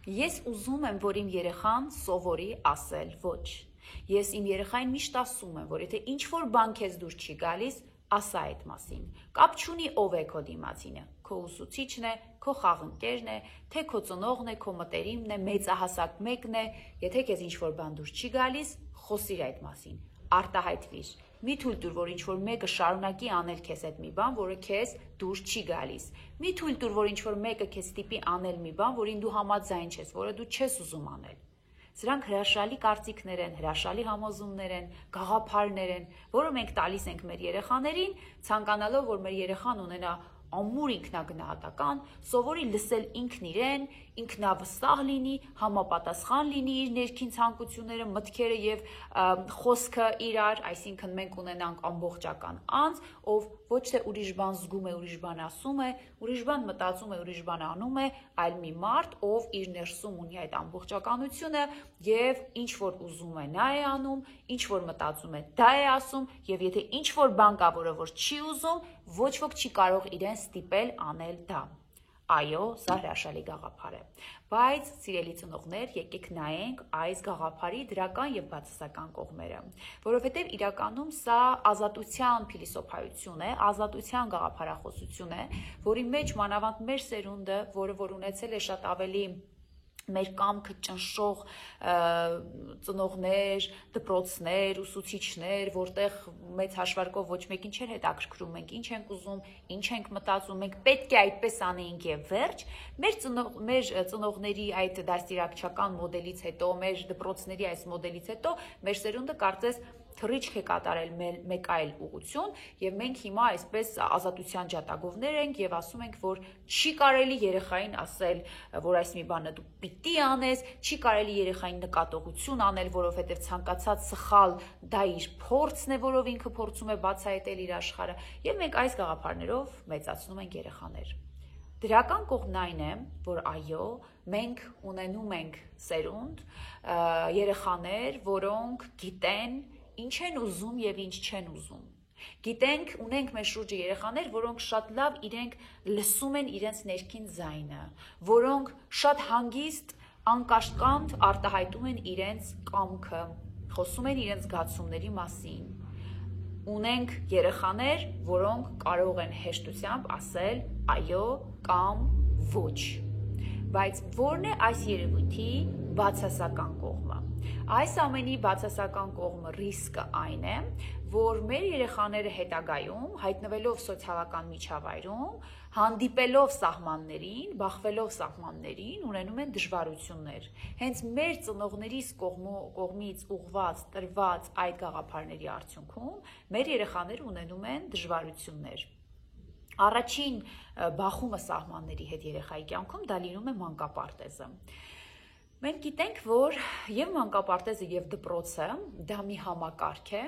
Ես ուզում եմ, որ իմ երեխան սովորի ասել ոչ։ Ես իմ երեխային միշտ ասում եմ, որ եթե ինչ-որ բան քեզ դուր չի գալիս, ասա այդ մասին։ Կապ չունի ով է քո դիմացինը, քո ուսուցիչն է, քո խաղընկերն է, թե քո ծնողն է, քո մտերիմն է, մեծահասակ մեկն է, եթե քեզ ինչ-որ բան դուր չի գալիս, խոսիր այդ մասին, արտահայտվիր։ Մի թույլ տուր, որ ինչ-որ մեկը շարունակի անել քեզ այդ մի բան, որը քեզ դուր չի գալիս։ Մի թույլ տուր, որ ինչ-որ մեկը քեզ ստիպի անել մի բան, որին դու համաձայն չես, որը դու չես ուզում անել։ Սրանք հրաշալի կարծիքներ են, հրաշալի համոզումներ են, գաղափարներ են, որը մենք տալիս ենք մեր երեխաներին, ցանկանալով, որ մեր երեխան ունենա ամուր ինքնագնահատական, սովորի լսել ինքն իրեն, ինքնավստահ լինի, համապատասխան լինի իր ներքին ցանկությունները, մտքերը եւ խոսքը իրար, այսինքն մենք ունենանք ամբողջական անձ, ով ոչ թե ուրիշ բան զգում է, ուրիշ բան ասում է, ուրիշ բան մտածում է, ուրիշ բան անում է, այլ մի մարդ, ով իր ներսում ունի այդ ամբողջականությունը եւ ինչ որ ուզում է, նա է անում, ինչ որ մտածում է, դա է ասում եւ եթե ինչ որ բան կա, որը որ չի ուզում, ոչ ոք չի կարող իրեն ստիպել անել դա։ Այո, սա հրաշալի գաղափար է, բայց սիրելի ծնողներ, եկեք նայենք այս գաղափարի դրական եւ բացասական կողմերը, որովհետեւ իրականում սա ազատության փիլիսոփայություն է, ազատության գաղափարախոսություն է, որի մեջ մանավանդ մեր սերունդը, որը որ ունեցել է շատ ավելի մեր կամքը ճնշող ծնողներ, դպրոցներ, ուսուցիչներ, որտեղ մեծ հաշվարկով ոչ մեկին չէր հետաքրքրում, մենք ինչ ենք ուզում, ինչ ենք մտածում, մենք պետք է այդպես անեինք եւ վերջ, մեր ծնողների այդ դաստիարակչական մոդելից հետո, մեր դպրոցների այս մոդելից հետո, մեր սերունդը կարծես թռիչք է կատարել մեկ այլ ուղղություն եւ մենք հիմա այսպես ազատության ջատագովներ ենք եւ ասում ենք, որ չի կարելի երեխային ասել, որ այս մի բանը դու պիտի անես, չի կարելի երեխային նկատողություն անել, որովհետեւ ցանկացած սխալ դա իր փորձն է, որով ինքը փորձում է բացահայտել իր աշխարհը եւ մենք այս գաղափարներով մեծացնում ենք երեխաներ։ Դրական կողմն այն է, որ այո, մենք ունենում ենք սերունդ, երեխաներ, որոնք գիտեն ինչ են ուզում եւ ինչ չեն ուզում։ Գիտենք, ունենք մեր շուրջը երեխաներ, որոնք շատ լավ իրենք լսում են իրենց ներքին ձայնը, որոնք շատ հանգիստ, անկաշկանդ արտահայտում են իրենց կամքը, խոսում են իրենց զգացումների մասին։ Ունենք երեխաներ, որոնք կարող են հեշտությամբ ասել այո կամ ոչ։ Բայց ո՞րն է այս երևույթի բացասական կողմը։ Այս ամենի բացասական կողմը ռիսկը այն է, որ մեր երեխաները հետագայում, հայտնվելով սոցիալական միջավայրում, հանդիպելով սահմաններին, բախվելով սահմաններին, ունենում են դժվարություններ։ Հենց մեր ծնողների կողմից ուղղված, տրված այդ գաղափարների արդյունքում մեր երեխաները ունենում են դժվարություններ։ Առաջին բախումը սահմանների հետ երեխայի կյանքում դա լինում է մանկապարտեզը։ Մենք գիտենք, որ եւ մանկապարտեզը եւ դպրոցը դա մի համակարգ է,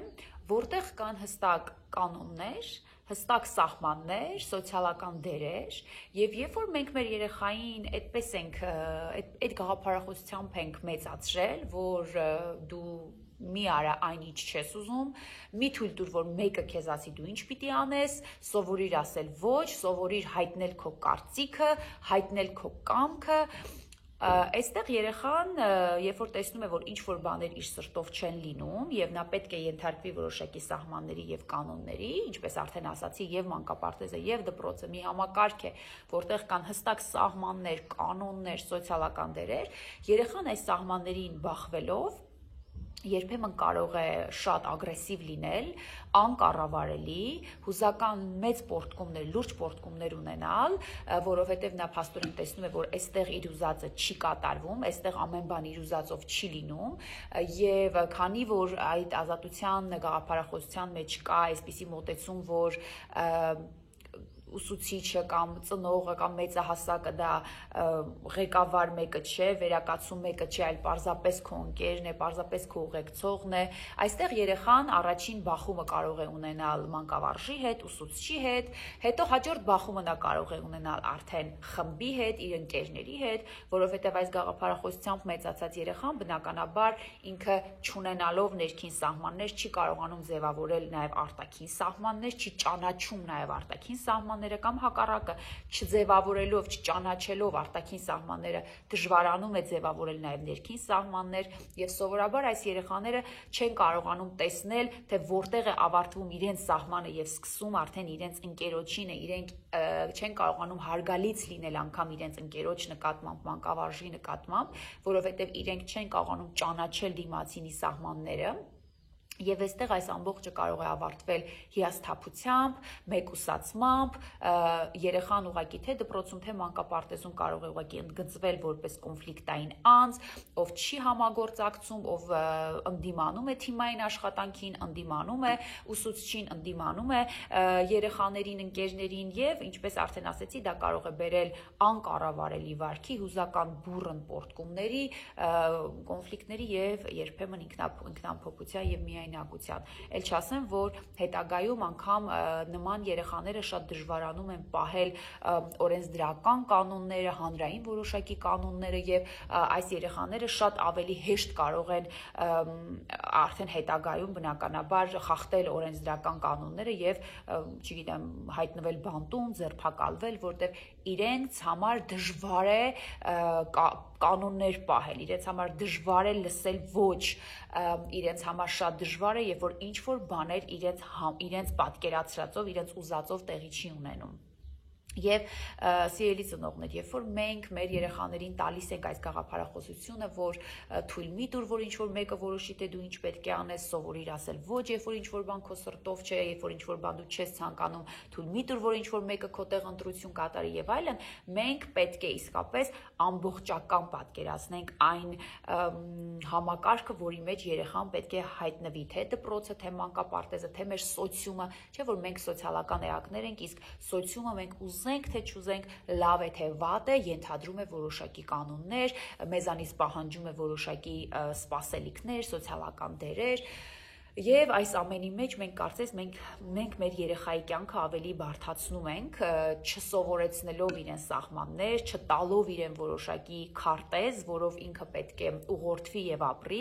որտեղ կան հստակ կանոններ, հստակ սահմաններ, սոցիալական դերեր, եւ երբ որ մենք մեր երեխային այդպես ենք, այդ գաղափարախոսությամբ ենք մեծացրել, որ դու մի արա այն ինչ չես ուզում, մի թույլ տուր, որ մեկը քեզ ասի դու ինչ պիտի անես, սովորիր ասել ոչ, սովորիր հայտնել քո կարծիքը, հայտնել քո կամքը, այստեղ երեխան, երբ որ տեսնում է, որ ինչ-որ բաներ իր սրտով չեն լինում եւ նա պետք է ենթարկվի որոշակի սահմանների եւ կանոնների, ինչպես արդեն ասացի, եւ մանկապարտեզը եւ դպրոցը մի համակարգ է, որտեղ կան հստակ սահմաններ, կանոններ, սոցիալական դերեր, երեխան այս սահմաններին բախվելով երբեմն կարող է շատ ագրեսիվ լինել, անկառավարելի, հուզական մեծ պոռթկումներ, լուրջ պոռթկումներ ունենալ, որովհետև նա փաստորեն տեսնում է, որ այստեղ իր ուզածը չի կատարվում, այստեղ ամեն բան իր ուզածով չի լինում, եւ քանի որ այդ ազատության գաղափարախոսության մեջ կա այսպիսի մոտեցում, որ ուսուցիչը կամ ծնողը կամ մեծահասակը դա ղեկավար մեկը չէ, վերակացում մեկը չէ, այլ պարզապես քո ընկերն է, պարզապես քո ուղեկցողն է։ Այստեղ երեխան առաջին բախումը կարող է ունենալ մանկավարժի հետ, ուսուցչի հետ, հետո հաջորդ բախումը նա կարող է ունենալ արդեն խմբի հետ, իր ընկերների հետ, որովհետև այս գաղափարախոսությամբ մեծացած երեխան բնականաբար ինքը չունենալով ներքին սահմաններ չի կարողանում ձևավորել նաև արտաքին սահմաններ, չի ճանաչում նաև արտաքին սահմաններ սահմանները կամ հակառակը չձևավորելով, չճանաչելով արտաքին սահմանները դժվարանում է ձևավորել նաև ներքին սահմաններ եւ սովորաբար այս երեխաները չեն կարողանում տեսնել, թե որտեղ է ավարտվում իրենց սահմանը եւ սկսում արդեն իրենց ընկերոջինը, իրենք չեն կարողանում հարգալից լինել անգամ իրենց ընկերոջ նկատմամբ, մանկավարժի նկատմամբ, որովհետեւ իրենք չեն կարողանում ճանաչել դիմացինի սահմանները Եվ այստեղ այս ամբողջը կարող է ավարտվել հիասթափությամբ, մեկուսացմամբ, երեխան ուղղակի թե դպրոցում, թե մանկապարտեզում կարող է ուղղակի ընդգծվել որպես կոնֆլիկտային անձ, ով չի համագործակցում, ով ընդդիմանում է թիմային աշխատանքին, ընդդիմանում է ուսուցչին, ընդդիմանում է երեխաներին, ընկերներին եւ ինչպես արդեն ասեցի, դա կարող է բերել անկառավարելի վարքի, հուզական բուռն պոռթկումների, կոնֆլիկտների եւ երբեմն ինքնամփոփության եւ Էլ չասեմ, որ հետագայում անգամ նման երեխաները շատ դժվարանում են պահել օրենսդրական կանոնները, հանրային որոշակի կանոնները եւ այս երեխաները շատ ավելի հեշտ կարող են արդեն հետագայում բնականաբար խախտել օրենսդրական կանոնները եւ, չգիտեմ, հայտնվել բանտում, ձերբակալվել, որտեղ իրենց համար դժվար է կանոններ պահել, իրենց համար դժվար է լսել ոչ, իրենց համար շատ դժվար է, երբ որ ինչ-որ բաներ իրենց պատկերացրածով, իրենց ուզածով տեղի չի ունենում։ Եվ սիրելի ծնողներ, երբ որ մենք մեր երեխաներին տալիս ենք այս գաղափարախոսությունը, որ թույլ մի տուր, որ ինչ-որ մեկը որոշի, թե դու ինչ պետք է անես, սովորիր ասել ոչ, երբ որ ինչ-որ բան քո սրտով չէ, երբ որ ինչ-որ բան դու չես ցանկանում, թույլ մի տուր, որ ինչ-որ մեկը քո տեղ ընտրություն կատարի եւ այլն, մենք պետք է իսկապես ամբողջական պատկերացնենք այն համակարգը, որի մեջ երեխան պետք է հայտնվի, թե դպրոցը, թե մանկապարտեզը, թե մեր սոցիումը, չէ՞ որ մենք սոցիալական էակներ ենք, իսկ սոցիումը մենք ուզենք թե չուզենք, լավ է թե վատ է, ենթադրում է որոշակի կանոններ, մեզանից պահանջում է որոշակի սպասելիքներ, սոցիալական դերեր Եվ այս ամենի մեջ մենք կարծես մենք մեր երեխայի կյանքը ավելի բարդացնում ենք, չսովորեցնելով իրեն սահմաններ, չտալով իրեն որոշակի քարտեզ, որով ինքը պետք է ուղղորդվի եւ ապրի,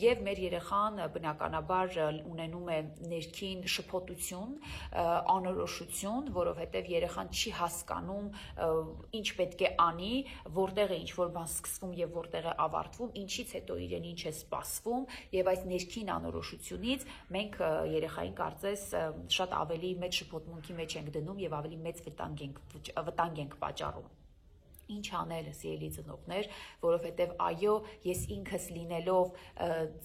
եւ մեր երեխան բնականաբար ունենում է ներքին շփոթություն, անորոշություն, որովհետեւ երեխան չի հասկանում ինչ պետք է անի, որտեղ է ինչ-որ բան սկսվում եւ որտեղ է ավարտվում, ինչից հետո իրեն ինչ է սպասվում եւ այս ներքին անորոշությունից մենք երեխային կարծես շատ ավելի մեծ շփոթմունքի մեջ ենք դնում եւ ավելի մեծ վտանգ ենք պատճառում Ինչ անել սիրելի ծնողներ, որովհետև այո, ես ինքս լինելով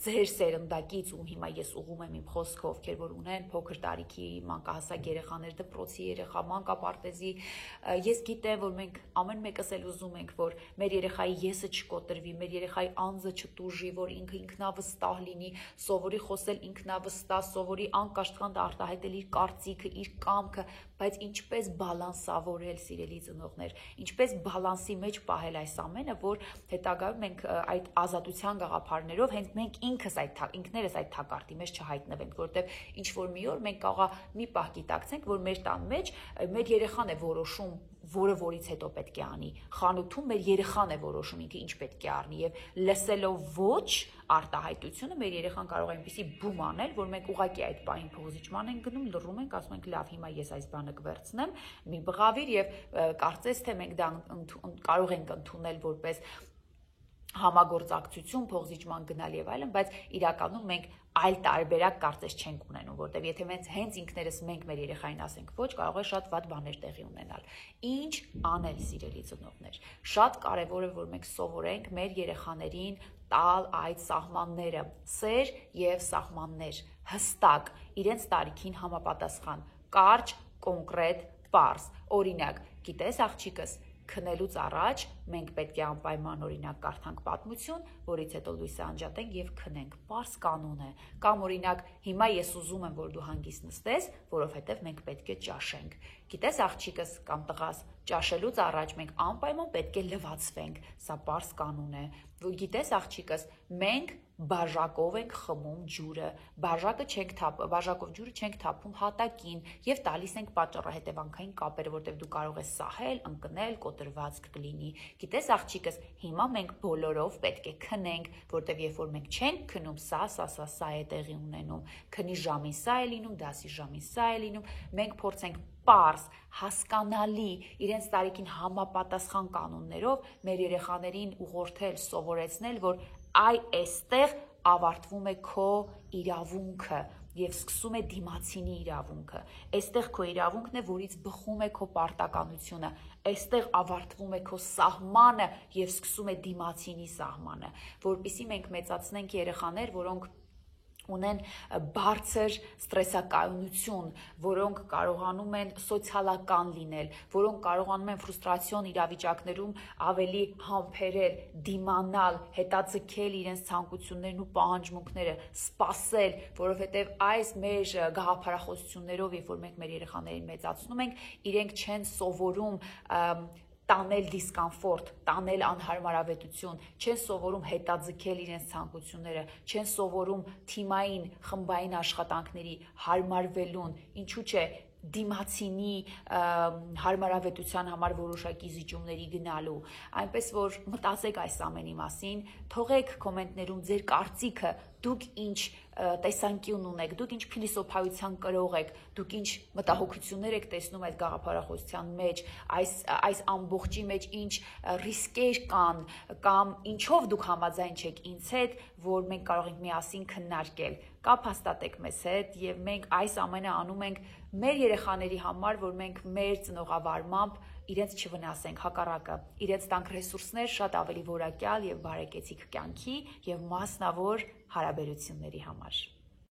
ձեր սերնդակից ու հիմա ես ուղում եմ իմ խոսքը, ովքեր որ ունեն փոքր տարիքի մանկահասակ երեխաներ, դպրոցի երեխա, մանկապարտեզի, ես գիտեմ, որ մենք ամեն մեկս էլ ուզում ենք, որ մեր երեխայի եսը չկոտրվի, մեր երեխայի անձը չտուժի, որ ինքը ինքնավստահ լինի, սովորի խոսել ինքնավստահ, սովորի անկաշկանդ արտահայտել իր կարծիքը, իր կամքը, բայց ինչպես բալանսավորել սիրելի ծնողներ, ինչպես բալանսի մեջ պահել այս ամենը, որ հետագայում մենք այդ ազատության գաղափարներով հենց մենք ինքներս այդ թակարդի մեջ չհայտնվենք, որովհետև ինչ որ մի օր մենք կարող մի պահ գիտակցենք, որ մեր տան մեջ մեր երեխան է որոշում որը որից հետո պետք է անի, խանութում մեր երեխան է որոշում ինքը ինչ պետք է առնի եւ լսելով ոչ արտահայտությունը մեր երեխան կարող է այնպեսի բում անել, որ մենք ուղակի այդ պահին փողոզիչման ենք գնում, լռում ենք, ասում ենք լավ, հիմա ես այս բանը կվերցնեմ, մի բղավիր եւ կարծես թե մենք դա կարող ենք ընդունել որպես համագործակցություն, փողոզիչման գնալ եւ այլն, բայց իրականում մենք այլ տարբերակ կարծես չենք ունենում, որտեղ եթե մենք հենց ինքներս մենք մեր երեխային ասենք ոչ, կարող է շատ վատ բաներ տեղի ունենալ։ Ինչ անել, սիրելի ծնողներ։ Շատ կարևոր է, որ մենք սովորենք մեր երեխաներին տալ այդ սահմանները, սեր եւ սահմաններ, հստակ, իրենց տարիքին համապատասխան, կարճ, կոնկրետ, պարզ։ Օրինակ, գիտես աղջիկս, քնելուց առաջ մենք պետք է անպայման օրինակ կարդանք պատմություն, որից հետո լույսը անջատենք եւ քնենք։ Պարզ կանոն է։ Կամ օրինակ հիմա ես ուզում եմ, որ դու հանգիստ նստես, որովհետեւ մենք պետք է ճաշենք։ Գիտես աղջիկս կամ տղաս, ճաշելուց առաջ մենք անպայման պետք է լվացվենք։ Սա պարզ կանոն է։ Գիտես աղջիկս, մենք բաժակով ենք խմում ջուրը, բաժակով ջուրը չենք թափում հատակին եւ տալիս ենք պատճառահետևանքային կապեր, որտեղ դու կարող ես սահել, ընկնել, կոտրվածք կլինի։ Գիտես աղջիկս, հիմա մենք բոլորով պետք է քնենք, որտեղ երբ որ մենք չենք քնում, սա է տեղի ունենում։ Քնի ժամին սա է լինում, դասի ժամին սա է լինում։ Մենք փորձենք պարզ, հասկանալի, իրենց տարիքին համապատասխան կանոններով մեր երեխաներին ուղղորդել, սովորեցնել, որ այստեղ ավարտվում է քո իրավունքը և սկսում է դիմացինի իրավունքը, այստեղ քո իրավունքն է, որից բխում է քո պարտականությունը, այստեղ ավարտվում է քո սահմանը և սկսում է դիմացինի սահմանը, որպեսզի մենք մեծացնենք երեխաներ, որոնք ունեն բարձր ստրեսակայունություն, որոնք կարողանում են սոցիալական լինել, որոնք կարողանում են ֆրուստրացիոն իրավիճակներում ավելի համբերել, դիմանալ, հետաձգել իրենց ցանկություններն ու պահանջմունքները, սպասել, որովհետև այս մեր գաղափարախոսություններով, երբ որ մենք մեր երեխաներին մեծացնում ենք, իրենք չեն սովորում տանել դիսկոմֆորտ, տանել անհարմարավետություն, չեն սովորում հետաձգել իրենց ցանկությունները, չեն սովորում թիմային, խմբային աշխատանքների հարմարվելուն, ինչու՞ չէ դիմացինի հարմարավետության համար որոշակի զիջումների գնալու, այնպես որ մտածեք այս ամենի մասին, թողեք կոմենտներում ձեր կարծիքը, դուք ինչ տեսանկյուն ունեք, դուք ինչ փիլիսոփայության կրող եք, դուք ինչ մտահոգություններ եք տեսնում այդ գաղափարախոսության մեջ, այս ամբողջի մեջ ինչ ռիսկեր կան, կամ ինչով դուք համաձայն չեք ինձ հետ, որ մենք կարող ենք միասին քննարկել, կապ հաստատեք մեզ հետ և մենք այս ամենը անում ենք մեր երեխաների համար, որ մենք մեր ծնողավարմամբ իրենց չվնասենք, հակառակը, իրենց տանք ռեսուրսներ շատ ավելի որակյալ և բարեկեցիկ կյանքի և մասնավոր հարաբերությունների համար։